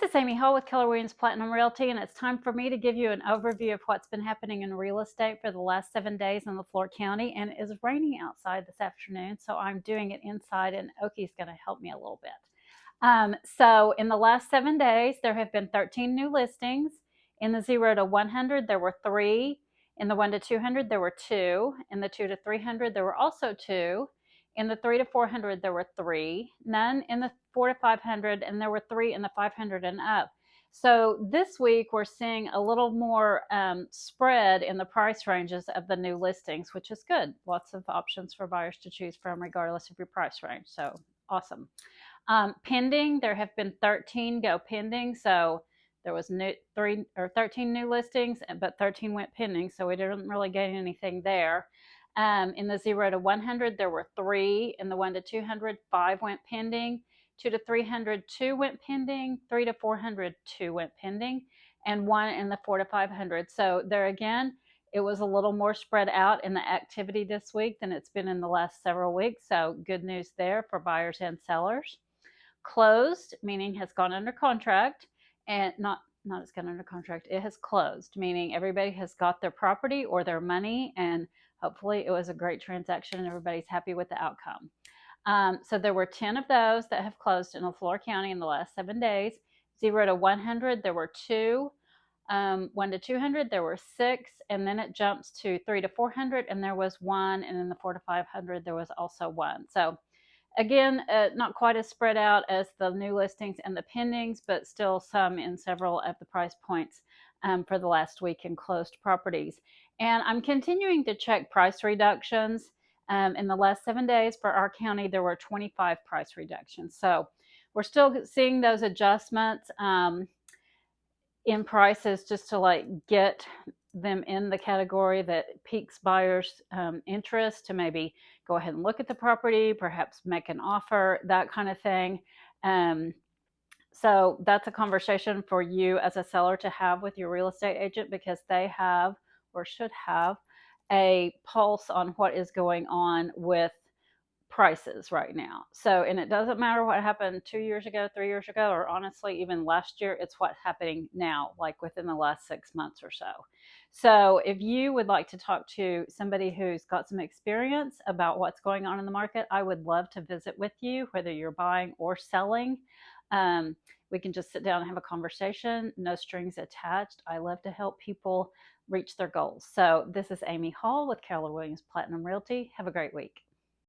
This is Amy Hall with Keller Williams Platinum Realty, and it's time for me to give you an overview of what's been happening in real estate for the last 7 days in LeFlore County. And it is raining outside this afternoon, so I'm doing it inside, and Oki's going to help me a little bit. So in the last 7 days, there have been 13 new listings. In the 0 to 100, there were 3. In the 1 to 200, there were 2. In the 2 to 300, there were also 2. In the 3 to 400, there were 3. None in the 4 to 500, and there were 3 in the 500 and up. So this week, we're seeing a little more spread in the price ranges of the new listings, which is good. Lots of options for buyers to choose from, regardless of your price range. So awesome. Pending, there have been 13 go pending. So there was 13 new listings, but 13 went pending. So we didn't really gain anything there. In the 0 to 100, there were 3. In the 1 to 200, 5 went pending. 2 to 300, 2 went pending. 3 to 400, 2 went pending. And 1 in the 4 to 500. So there again, it was a little more spread out in the activity this week than it's been in the last several weeks. So good news there for buyers and sellers. Closed, meaning has gone under contract, and not it's gone under contract, it has closed, meaning everybody has got their property or their money, and hopefully it was a great transaction and everybody's happy with the outcome. So there were 10 of those that have closed in LeFlore County in the last 7 days. 0 to 100, there were 2. 1 to 200, there were 6, and then it jumps to 3 to 400, and there was 1, and in the 4 to 500, there was also 1. So again, not quite as spread out as the new listings and the pendings, but still some in several of the price points for the last week in closed properties. And I'm continuing to check price reductions. In the last 7 days for our county, there were 25 price reductions. So we're still seeing those adjustments in prices just to get them in the category that piques buyers' interest to maybe go ahead and look at the property, perhaps make an offer, that kind of thing. So that's a conversation for you as a seller to have with your real estate agent, because they have or should have a pulse on what is going on with prices right now. So, and it doesn't matter what happened 2 years ago, 3 years ago, or honestly, even last year, it's what's happening now, like within the last 6 months or so. So, if you would like to talk to somebody who's got some experience about what's going on in the market, I would love to visit with you, whether you're buying or selling. We can just sit down and have a conversation, no strings attached. I love to help people reach their goals. So, this is Amy Hall with Keller Williams Platinum Realty. Have a great week.